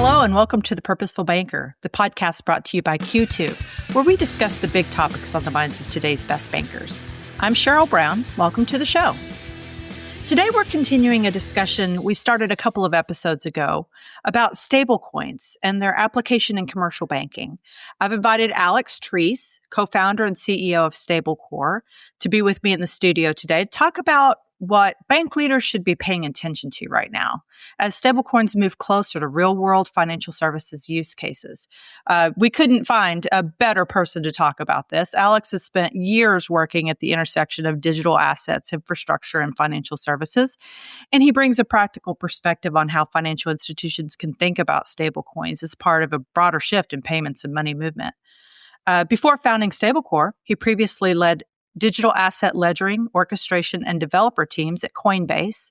Hello and welcome to The Purposeful Banker, the podcast brought to you by Q2, where we discuss the big topics on the minds of today's best bankers. I'm Cheryl Brown. Welcome to the show. Today we're continuing a discussion we started a couple of episodes ago about stablecoins and their application in commercial banking. I've invited Alex Treece, co-founder and CEO of Stablecore, to be with me in the studio today to talk about what bank leaders should be paying attention to right now as stablecoins move closer to real-world financial services use cases. We couldn't find a better person to talk about this. Alex has spent years working at the intersection of digital assets, infrastructure, and financial services, and he brings a practical perspective on how financial institutions can think about stablecoins as part of a broader shift in payments and money movement. Before founding Stablecore, he previously led digital asset ledgering, orchestration, and developer teams at Coinbase.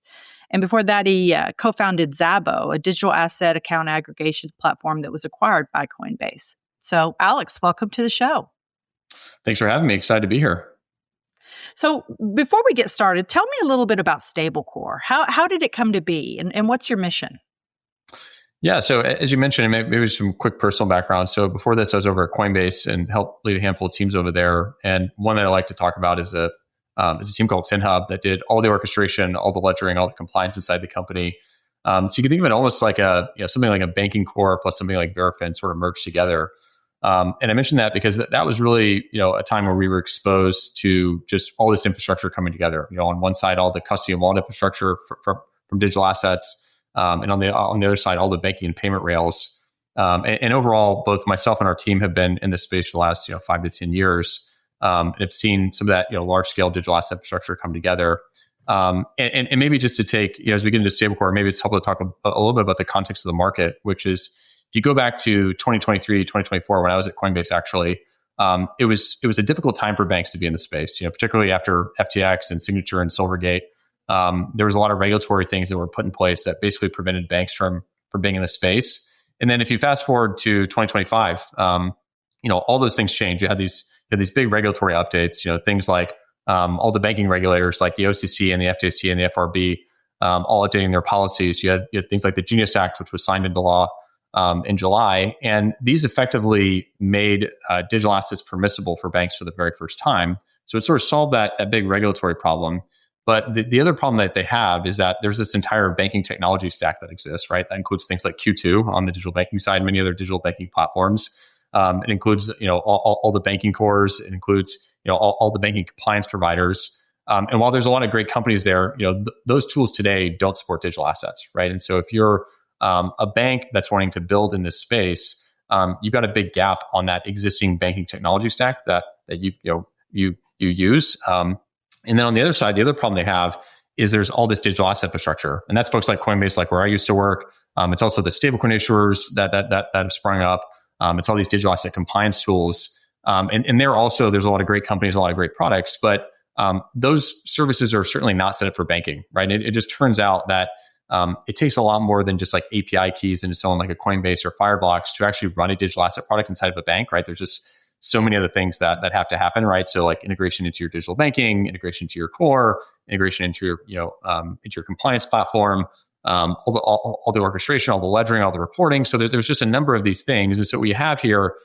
And before that, he co-founded Zabo, a digital asset account aggregation platform that was acquired by Coinbase. So, Alex, welcome to the show. Thanks for having me. Excited to be here. So, before we get started, tell me a little bit about Stablecore. How did it come to be, and what's your mission? Yeah, so as you mentioned, maybe some quick personal background. So before this, I was over at Coinbase and helped lead a handful of teams over there. And one that I like to talk about is a team called FinHub that did all the orchestration, all the ledgering, all the compliance inside the company. So you can think of it almost like something like a banking core plus something like Verifin sort of merged together. And I mentioned that because that was really a time where we were exposed to just all this infrastructure coming together. On one side, all the custody and wallet infrastructure from digital assets. And on the other side, all the banking and payment rails. And overall, both myself and our team have been in this space for the last 5 to 10 years, and have seen some of that large scale digital asset infrastructure come together. And maybe just to take as we get into Stablecore, maybe it's helpful to talk a little bit about the context of the market, which is if you go back to 2023, 2024, when I was at Coinbase, actually, it was a difficult time for banks to be in the space. Particularly after FTX and Signature and Silvergate. There was a lot of regulatory things that were put in place that basically prevented banks from being in the space. And then if you fast forward to 2025, all those things change. You had these big regulatory updates, things like all the banking regulators like the OCC and the FDIC and the FRB all updating their policies. You had things like the Genius Act, which was signed into law in July. And these effectively made digital assets permissible for banks for the very first time. So it sort of solved that big regulatory problem. But the other problem that they have is that there's this entire banking technology stack that exists, right? That includes things like Q2 on the digital banking side, many other digital banking platforms. It includes, all the banking cores. It includes, all the banking compliance providers. And while there's a lot of great companies there, those tools today don't support digital assets, right? And so if you're a bank that's wanting to build in this space, you've got a big gap on that existing banking technology stack that you use. And then on the other side, the other problem they have is there's all this digital asset infrastructure. And that's folks like Coinbase, like where I used to work. It's also the stablecoin issuers that have sprung up. It's all these digital asset compliance tools. And there's a lot of great companies, a lot of great products, but those services are certainly not set up for banking, right? It just turns out that it takes a lot more than just like API keys into someone like a Coinbase or Fireblocks to actually run a digital asset product inside of a bank, right? There's just so many other things that have to happen, right? So like integration into your digital banking, integration into your core, integration into your compliance platform, all the orchestration, all the ledgering, all the reporting. So there's just a number of these things. And so what we have here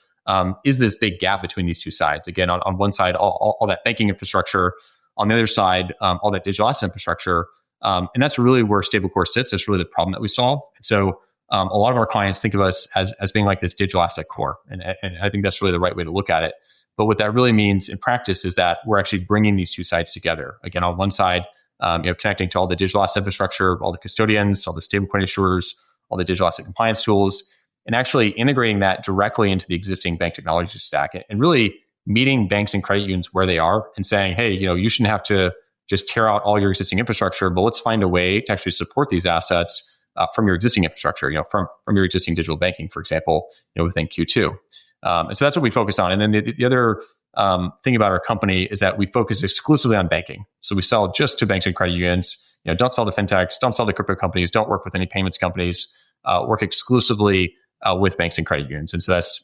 is this big gap between these two sides. Again, on one side, all that banking infrastructure. On the other side, all that digital asset infrastructure. And that's really where Stablecore sits. That's really the problem that we solve. And so a lot of our clients think of us as being like this digital asset core. And I think that's really the right way to look at it. But what that really means in practice is that we're actually bringing these two sides together. Again, on one side, connecting to all the digital asset infrastructure, all the custodians, all the stablecoin issuers, all the digital asset compliance tools, and actually integrating that directly into the existing bank technology stack and really meeting banks and credit unions where they are and saying, hey, you shouldn't have to just tear out all your existing infrastructure, but let's find a way to actually support these assets from your existing infrastructure, from your existing digital banking, for example, within Q2. And so that's what we focus on. And then the other thing about our company is that we focus exclusively on banking. So we sell just to banks and credit unions. Don't sell to fintechs, don't sell to crypto companies, don't work with any payments companies. Work exclusively with banks and credit unions. And so that's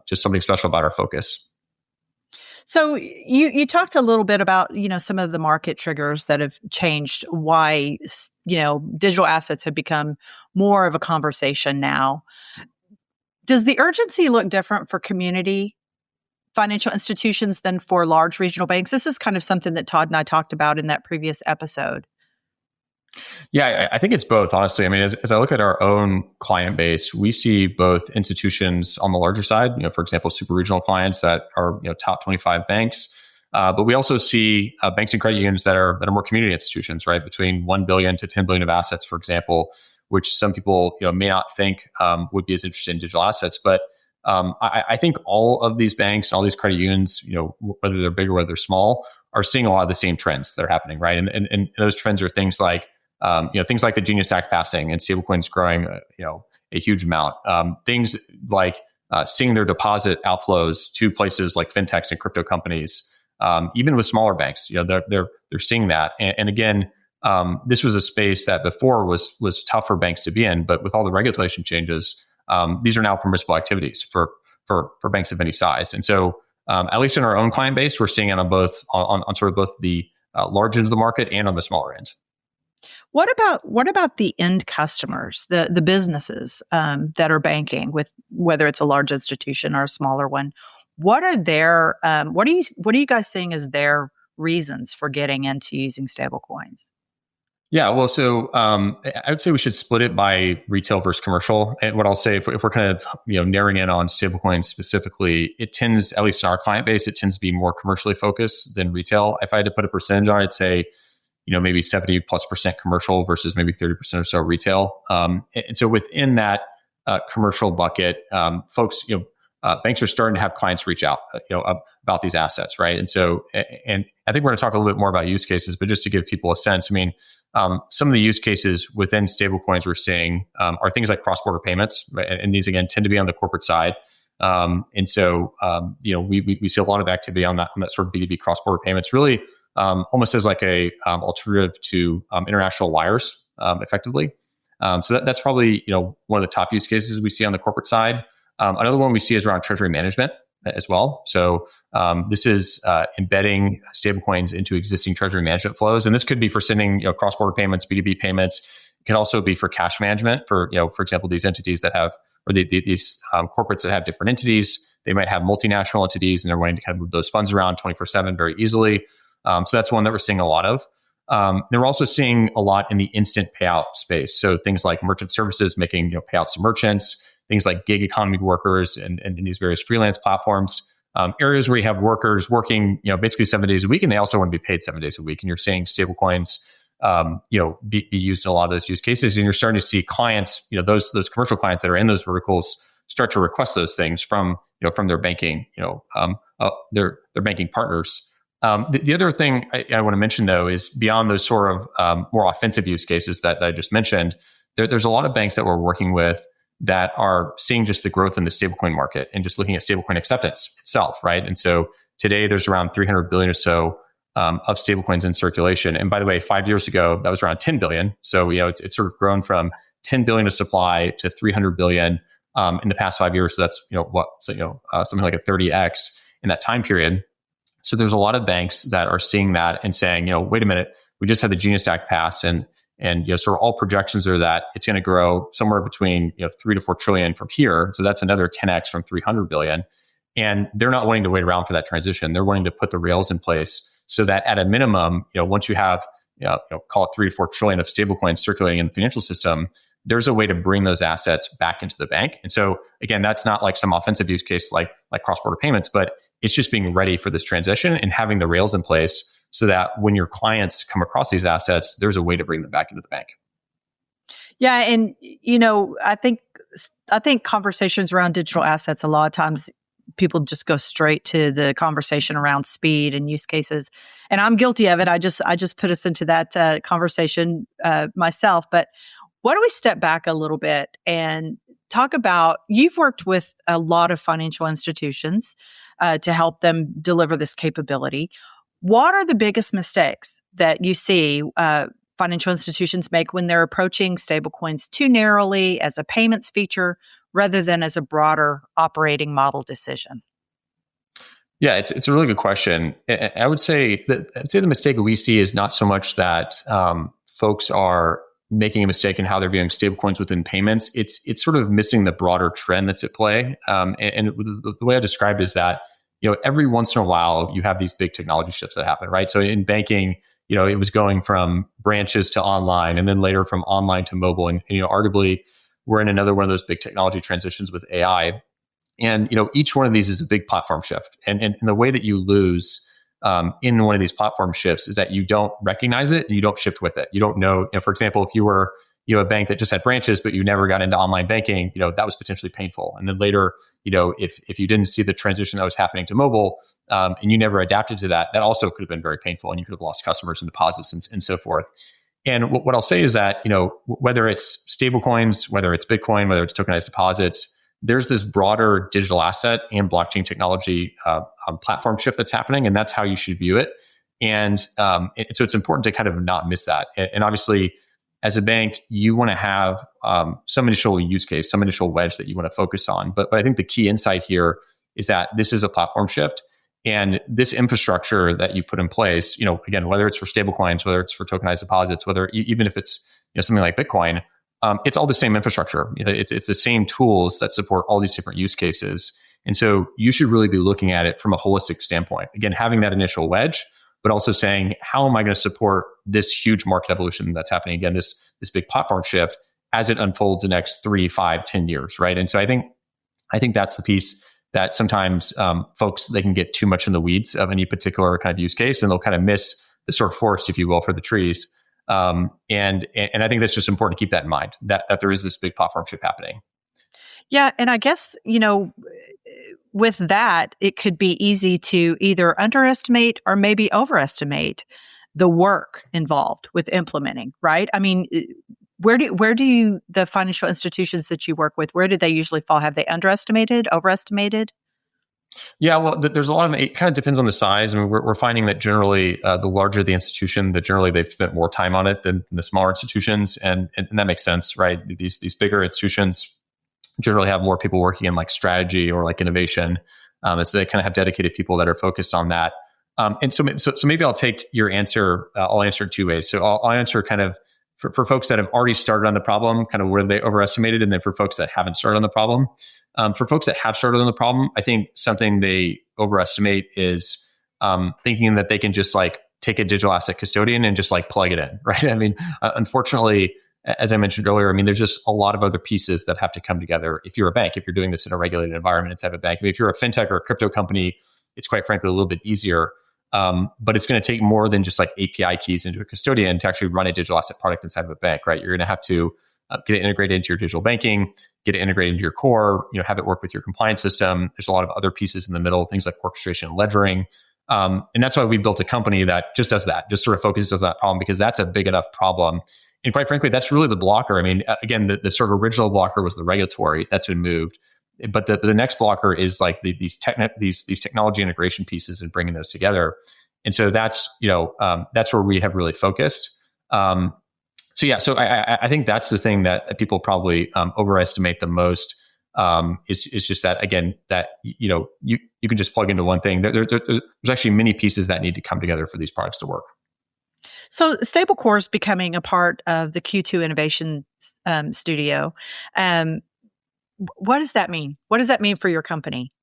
just something special about our focus. So you talked a little bit about, some of the market triggers that have changed why, digital assets have become more of a conversation now. Does the urgency look different for community financial institutions than for large regional banks? This is kind of something that Todd and I talked about in that previous episode. Yeah, I think it's both, honestly. I mean, as I look at our own client base, we see both institutions on the larger side, for example, super regional clients that are, top 25 banks. But we also see banks and credit unions that are more community institutions, right? Between 1 billion to 10 billion of assets, for example, which some people, may not think would be as interested in digital assets. But I think all of these banks and all these credit unions, whether they're big or whether they're small, are seeing a lot of the same trends that are happening, right? And those trends are things like, things like the Genius Act passing and stablecoins growing, a huge amount. Things like seeing their deposit outflows to places like fintechs and crypto companies, even with smaller banks, they're seeing that. And again, this was a space that before was tough for banks to be in, but with all the regulation changes, these are now permissible activities for banks of any size. And so, at least in our own client base, we're seeing it on both on sort of both the large end of the market and on the smaller end. What about the end customers, the businesses that are banking with, whether it's a large institution or a smaller one? What are their what are you guys seeing as their reasons for getting into using stablecoins? Yeah, well, so I would say we should split it by retail versus commercial. And what I'll say, if we're kind of narrowing in on stablecoins specifically, it tends, at least in our client base, it tends to be more commercially focused than retail. If I had to put a percentage on it, I'd say maybe 70+% commercial versus maybe 30% or so retail. And so within that commercial bucket, folks, banks are starting to have clients reach out, about these assets, right? And so, and I think we're going to talk a little bit more about use cases, but just to give people a sense, I mean, some of the use cases within stablecoins we're seeing are things like cross-border payments, right? And these again tend to be on the corporate side. And so, we see a lot of activity on that sort of B2B cross-border payments, really. Almost as like a alternative to international wires, effectively. So that's probably one of the top use cases we see on the corporate side. Another one we see is around treasury management as well. So this is embedding stablecoins into existing treasury management flows, and this could be for sending cross-border payments, B2B payments. It can also be for cash management for for example, these entities that have these corporates that have different entities. They might have multinational entities, and they're wanting to kind of move those funds around 24/7 very easily. So that's one that we're seeing a lot of. We're also seeing a lot in the instant payout space. So things like merchant services making payouts to merchants, things like gig economy workers and these various freelance platforms, areas where you have workers working basically 7 days a week, and they also want to be paid 7 days a week. And you're seeing stablecoins be used in a lot of those use cases. And you're starting to see clients, those commercial clients that are in those verticals start to request those things from their banking, their banking partners. The other thing I want to mention, though, is beyond those sort of more offensive use cases that I just mentioned, there's a lot of banks that we're working with that are seeing just the growth in the stablecoin market and just looking at stablecoin acceptance itself, right? And so today there's around 300 billion or so of stablecoins in circulation. And by the way, 5 years ago, that was around 10 billion. So, it's sort of grown from 10 billion of supply to 300 billion in the past 5 years. So that's, something like a 30x in that time period. So there's a lot of banks that are seeing that and saying, wait a minute, we just had the Genius Act pass, and sort of all projections are that it's going to grow somewhere between 3 to 4 trillion from here. So that's another 10x from 300 billion. And they're not wanting to wait around for that transition. They're wanting to put the rails in place so that at a minimum, once you have call it 3 to 4 trillion of stablecoins circulating in the financial system, there's a way to bring those assets back into the bank. And so again, that's not like some offensive use case like cross-border payments, but it's just being ready for this transition and having the rails in place so that when your clients come across these assets, there's a way to bring them back into the bank. Yeah, and I think conversations around digital assets, a lot of times people just go straight to the conversation around speed and use cases, and I'm guilty of it. I just put us into that conversation myself. But why don't we step back a little bit and talk about, you've worked with a lot of financial institutions to help them deliver this capability. What are the biggest mistakes that you see financial institutions make when they're approaching stablecoins too narrowly as a payments feature rather than as a broader operating model decision? Yeah, it's a really good question. I would say the mistake we see is not so much that folks are making a mistake in how they're viewing stablecoins within payments. It's sort of missing the broader trend that's at play. And the way I described it is that every once in a while you have these big technology shifts that happen, right? So in banking, it was going from branches to online, and then later from online to mobile, and arguably we're in another one of those big technology transitions with AI. And each one of these is a big platform shift, and the way that you lose in one of these platform shifts is that you don't recognize it and you don't shift with it. You don't know. For example, if you were a bank that just had branches but you never got into online banking, that was potentially painful. And then later, if you didn't see the transition that was happening to mobile and you never adapted to that, that also could have been very painful, and you could have lost customers and deposits and so forth. And what I'll say is that whether it's stablecoins, whether it's Bitcoin, whether it's tokenized deposits, there's this broader digital asset and blockchain technology platform shift that's happening, and that's how you should view it. And so it's important to kind of not miss that. And obviously, as a bank, you want to have some initial use case, some initial wedge that you want to focus on. But I think the key insight here is that this is a platform shift, and this infrastructure that you put in place, again, whether it's for stablecoins, whether it's for tokenized deposits, whether even if it's something like Bitcoin. It's all the same infrastructure. It's the same tools that support all these different use cases. And so you should really be looking at it from a holistic standpoint. Again, having that initial wedge, but also saying, how am I going to support this huge market evolution that's happening? Again, this big platform shift as it unfolds the next 3, 5, 10 years, right? And so I think that's the piece that sometimes folks, they can get too much in the weeds of any particular kind of use case, and they'll kind of miss the sort of forest, if you will, for the trees. And I think that's just important to keep that in mind, that there is this big platform shift happening. Yeah. And I guess, with that, it could be easy to either underestimate or maybe overestimate the work involved with implementing, right? I mean, where do the financial institutions that you work with, where do they usually fall? Have they underestimated, overestimated? Yeah, well, there's a lot of, it kind of depends on the size. I mean, we're finding that generally the larger the institution, that generally they've spent more time on it than the smaller institutions. And that makes sense, right? These bigger institutions generally have more people working in like strategy or like innovation. And so they kind of have dedicated people that are focused on that. And so maybe I'll take your answer, I'll answer two ways. So I'll answer kind of for folks that have already started on the problem, kind of where they overestimated, and then for folks that haven't started on the problem. For folks that have started on the problem, I think something they overestimate is thinking that they can just like take a digital asset custodian and just like plug it in, right? I mean, unfortunately, as I mentioned earlier, I mean, there's just a lot of other pieces that have to come together. If you're a bank, if you're doing this in a regulated environment inside of a bank, I mean, if you're a fintech or a crypto company, it's quite frankly a little bit easier. But it's going to take more than just like API keys into a custodian to actually run a digital asset product inside of a bank, right? You're going to have to get it integrated into your digital banking, get it integrated into your core, have it work with your compliance system. There's a lot of other pieces in the middle, things like orchestration and ledgering. And that's why we built a company that just does that, just sort of focuses on that problem, because that's a big enough problem. And quite frankly, that's really the blocker. I mean, again, the sort of original blocker was the regulatory. That's been moved. But the next blocker is like these technology integration pieces and bringing those together. And so that's where we have really focused. So I think that's the thing that people probably overestimate the most. Is just that, again, that you can just plug into one thing. There's actually many pieces that need to come together for these products to work. So Stablecore is becoming a part of the Q2 Innovation Studio. What does that mean? What does that mean for your company?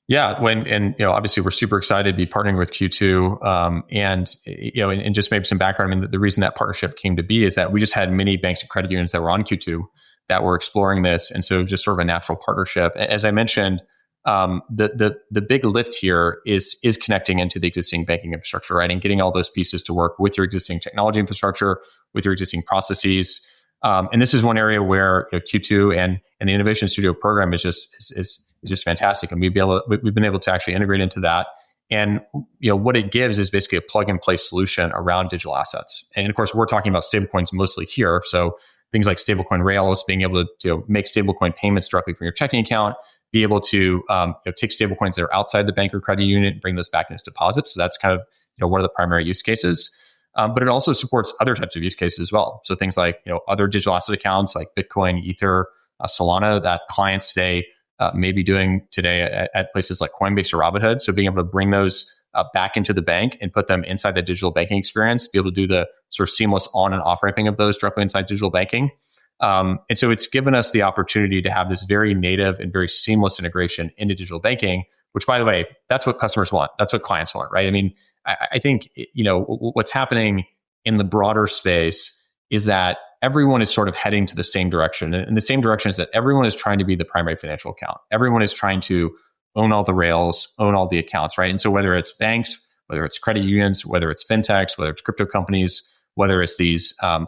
Yeah, obviously we're super excited to be partnering with Q2, and just maybe some background. I mean, the reason that partnership came to be is that we just had many banks and credit unions that were on Q2 that were exploring this, and so just sort of a natural partnership. As I mentioned, the big lift here is connecting into the existing banking infrastructure, right, and getting all those pieces to work with your existing technology infrastructure, with your existing processes. And this is one area where Q2 and the Innovation Studio program is just fantastic, and we've been able to actually integrate into that. And what it gives is basically a plug and play solution around digital assets. And of course, we're talking about stablecoins mostly here. So things like stablecoin rails, being able to make stablecoin payments directly from your checking account, be able to take stablecoins that are outside the bank or credit union and bring those back into deposits. So that's kind of one of the primary use cases. But it also supports other types of use cases as well. So things like other digital asset accounts like Bitcoin, Ether, Solana, that clients today may be doing today at places like Coinbase or Robinhood. So being able to bring those back into the bank and put them inside the digital banking experience, be able to do the sort of seamless on and off ramping of those directly inside digital banking. And so it's given us the opportunity to have this very native and very seamless integration into digital banking, which, by the way, that's what customers want. That's what clients want, right? I mean, I think, what's happening in the broader space is that everyone is sort of heading to the same direction. And the same direction is that everyone is trying to be the primary financial account. Everyone is trying to own all the rails, own all the accounts, right? And so whether it's banks, whether it's credit unions, whether it's fintechs, whether it's crypto companies, whether it's these kind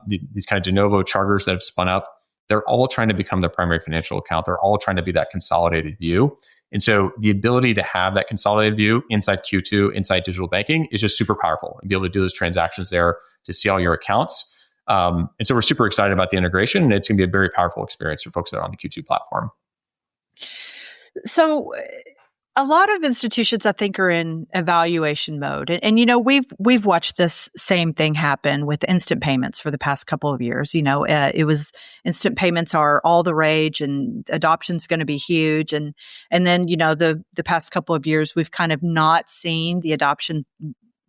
of de novo charters that have spun up, they're all trying to become the primary financial account. They're all trying to be that consolidated view. And so the ability to have that consolidated view inside Q2, inside digital banking is just super powerful, and be able to do those transactions there to see all your accounts. And so we're super excited about the integration, and it's going to be a very powerful experience for folks that are on the Q2 platform. So a lot of institutions, I think, are in evaluation mode. And we've watched this same thing happen with instant payments for the past couple of years. It was instant payments are all the rage, and adoption's going to be huge. And then, the past couple of years, we've kind of not seen the adoption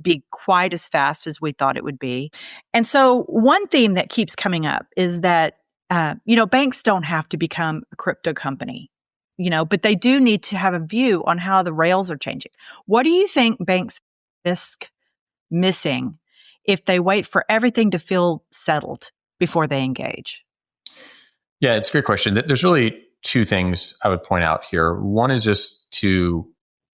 be quite as fast as we thought it would be. And so one theme that keeps coming up is that, banks don't have to become a crypto company. But they do need to have a view on how the rails are changing. What do you think banks risk missing if they wait for everything to feel settled before they engage? Yeah, it's a great question. There's really two things I would point out here. One is just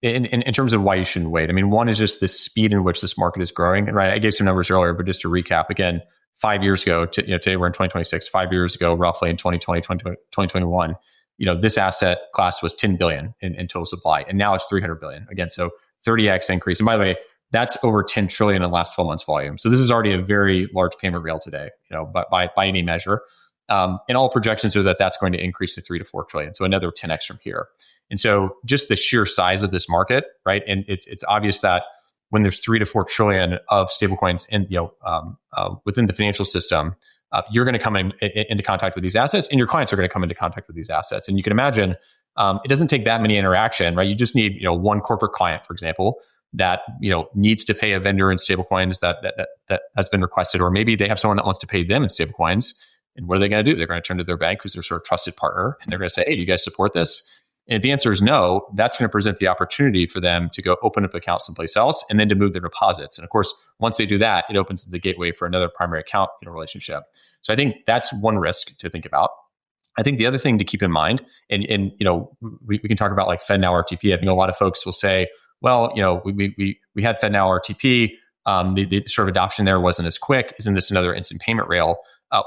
in terms of why you shouldn't wait. I mean, one is just the speed in which this market is growing. And right, I gave some numbers earlier, but just to recap again, 5 years ago, today we're in 2026, 5 years ago, roughly in 2021, this asset class was 10 billion in total supply, and now it's 300 billion. Again, so 30x increase. And by the way, that's over 10 trillion in the last 12 months volume. So this is already a very large payment rail today, by any measure. And all projections are that that's going to increase to 3 to 4 trillion. So another 10x from here. And so just the sheer size of this market, right? And it's obvious that when there's 3 to 4 trillion of stablecoins within the financial system, you're going to come into contact with these assets, and your clients are going to come into contact with these assets. And you can imagine it doesn't take that many interaction, right? You just need one corporate client, for example, that needs to pay a vendor in stablecoins that's been requested, or maybe they have someone that wants to pay them in stablecoins. And what are they going to do? They're going to turn to their bank, who's their sort of trusted partner, and they're going to say, "Hey, do you guys support this?" And if the answer is no, that's going to present the opportunity for them to go open up accounts someplace else, and then to move their deposits. And of course, once they do that, it opens the gateway for another primary account relationship. So I think that's one risk to think about. I think the other thing to keep in mind, and we can talk about like FedNow RTP. I think a lot of folks will say, well, we had FedNow RTP. The sort of adoption there wasn't as quick. Isn't this another instant payment rail?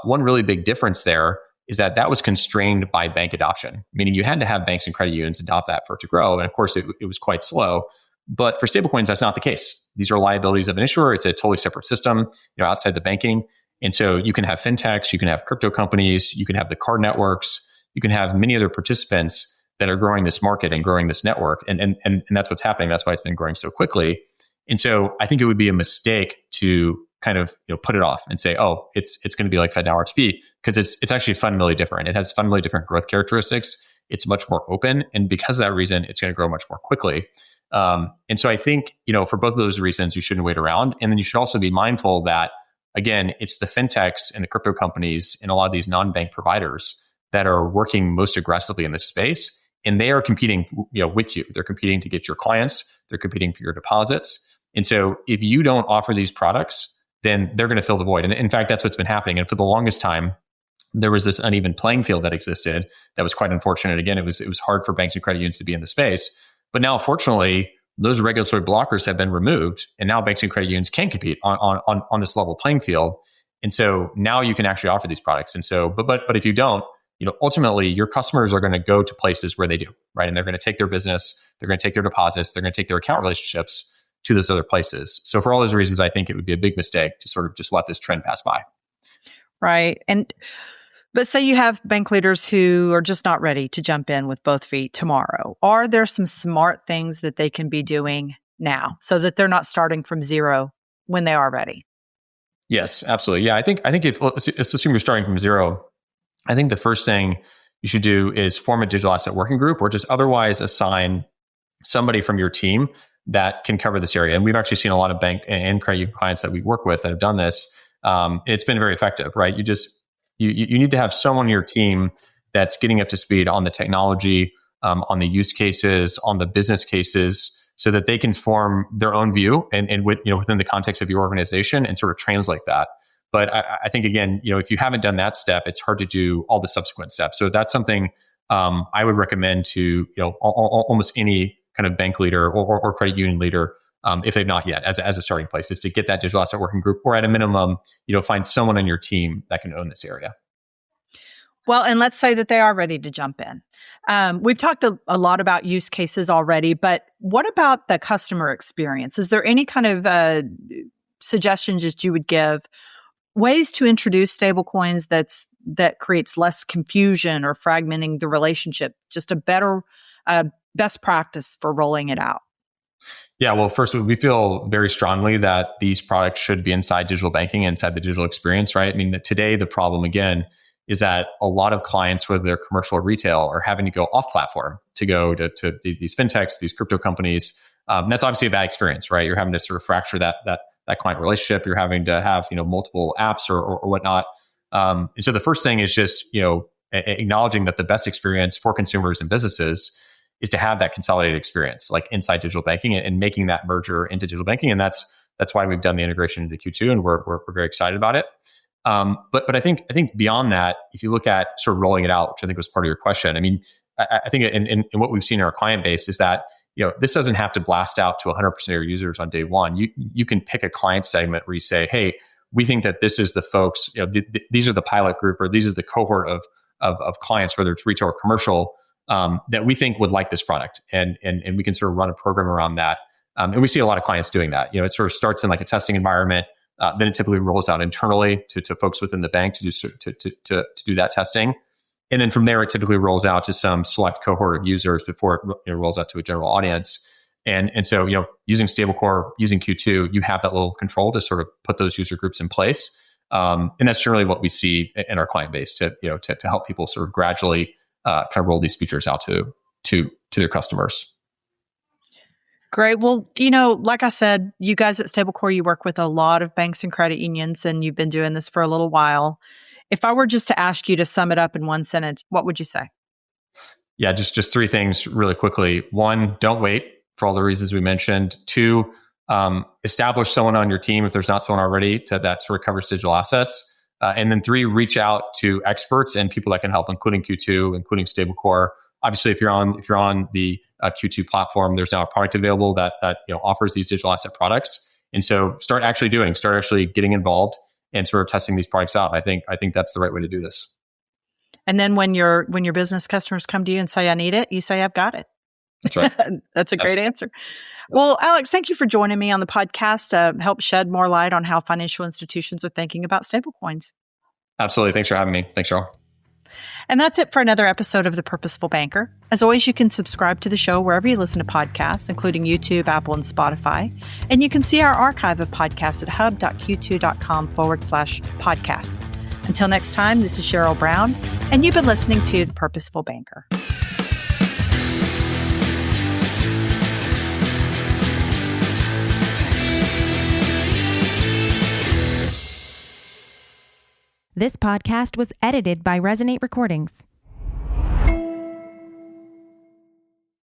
One really big difference there is that was constrained by bank adoption, meaning you had to have banks and credit unions adopt that for it to grow. And of course, it was quite slow. But for stablecoins, that's not the case. These are liabilities of an issuer. It's a totally separate system, outside the banking. And so you can have fintechs, you can have crypto companies, you can have the card networks, you can have many other participants that are growing this market and growing this network. And that's what's happening. That's why it's been growing so quickly. And so I think it would be a mistake to kind of put it off and say, oh, it's going to be like FedNow RTP, because it's actually fundamentally different. It has fundamentally different growth characteristics. It's much more open, and because of that reason, it's going to grow much more quickly. And so I think for both of those reasons, you shouldn't wait around, and then you should also be mindful that again, it's the fintechs and the crypto companies and a lot of these non-bank providers that are working most aggressively in this space, and they are competing with you. They're competing to get your clients. They're competing for your deposits. And so if you don't offer these products, then they're going to fill the void. And in fact, that's what's been happening. And for the longest time, there was this uneven playing field that existed that was quite unfortunate. Again, it was hard for banks and credit unions to be in the space. But now, fortunately, those regulatory blockers have been removed, and now banks and credit unions can compete on this level playing field. And so now you can actually offer these products. And so, but if you don't, ultimately your customers are going to go to places where they do, right? And they're going to take their business, they're going to take their deposits, they're going to take their account relationships to those other places. So for all those reasons, I think it would be a big mistake to sort of just let this trend pass by. Right. But say you have bank leaders who are just not ready to jump in with both feet tomorrow. Are there some smart things that they can be doing now so that they're not starting from zero when they are ready? Yes, absolutely. Yeah, I think if let's assume you're starting from zero, I think the first thing you should do is form a digital asset working group or just otherwise assign somebody from your team that can cover this area. And we've actually seen a lot of bank and credit union clients that we work with that have done this. It's been very effective, right? You need to have someone on your team that's getting up to speed on the technology, on the use cases, on the business cases, so that they can form their own view and within the context of your organization and sort of translate that. But I think, again, if you haven't done that step, it's hard to do all the subsequent steps. So that's something I would recommend to almost any kind of bank leader or credit union leader, if they've not yet, as a starting place, is to get that digital asset working group, or at a minimum, find someone on your team that can own this area. Well, and let's say that they are ready to jump in. We've talked a lot about use cases already, but what about the customer experience? Is there any kind of suggestions that you would give, ways to introduce stablecoins that creates less confusion or fragmenting the relationship, just a better best practice for rolling it out? Yeah, well, first, we feel very strongly that these products should be inside digital banking, inside the digital experience, right? I mean, today, the problem, again, is that a lot of clients, whether they're commercial or retail, are having to go off platform to go to these fintechs, these crypto companies. And that's obviously a bad experience, right? You're having to sort of fracture that client relationship. You're having to have multiple apps or whatnot. And so the first thing is just acknowledging that the best experience for consumers and businesses is to have that consolidated experience, like inside digital banking, and making that merger into digital banking. And that's why we've done the integration into Q2, and we're very excited about it. But I think beyond that, if you look at sort of rolling it out, which I think was part of your question, I mean, I think in what we've seen in our client base is that this doesn't have to blast out to 100% of your users on day one. You can pick a client segment where you say, hey, we think that this is the folks, these are the pilot group, or these is the cohort of clients, whether it's retail or commercial, that we think would like this product, and we can sort of run a program around that. And we see a lot of clients doing that. It sort of starts in like a testing environment. Then it typically rolls out internally to folks within the bank to do that testing. And then from there, it typically rolls out to some select cohort of users before it rolls out to a general audience. And so, using Stablecore, using Q2, you have that little control to sort of put those user groups in place. And that's generally what we see in our client base to help people sort of gradually kind of roll these features out to their customers. Great. Well, like I said, you guys at Stablecore, you work with a lot of banks and credit unions, and you've been doing this for a little while. If I were just to ask you to sum it up in one sentence, what would you say? Yeah, just three things really quickly. One, don't wait for all the reasons we mentioned. Two, establish someone on your team if there's not someone already that sort of covers digital assets. And then three, reach out to experts and people that can help, including Q2, including Stablecore. Obviously, if you're on the Q2 platform, there's now a product available that offers these digital asset products. And so start actually getting involved and sort of testing these products out. I think that's the right way to do this. And then when your business customers come to you and say, I need it, you say, I've got it. That's right. That's a great answer. Well, Alex, thank you for joining me on the podcast to help shed more light on how financial institutions are thinking about stablecoins. Absolutely. Thanks for having me. Thanks, Cheryl. And that's it for another episode of The Purposeful Banker. As always, you can subscribe to the show wherever you listen to podcasts, including YouTube, Apple, and Spotify. And you can see our archive of podcasts at hub.q2.com/podcasts. Until next time, this is Cheryl Brown, and you've been listening to The Purposeful Banker. This podcast was edited by Resonate Recordings.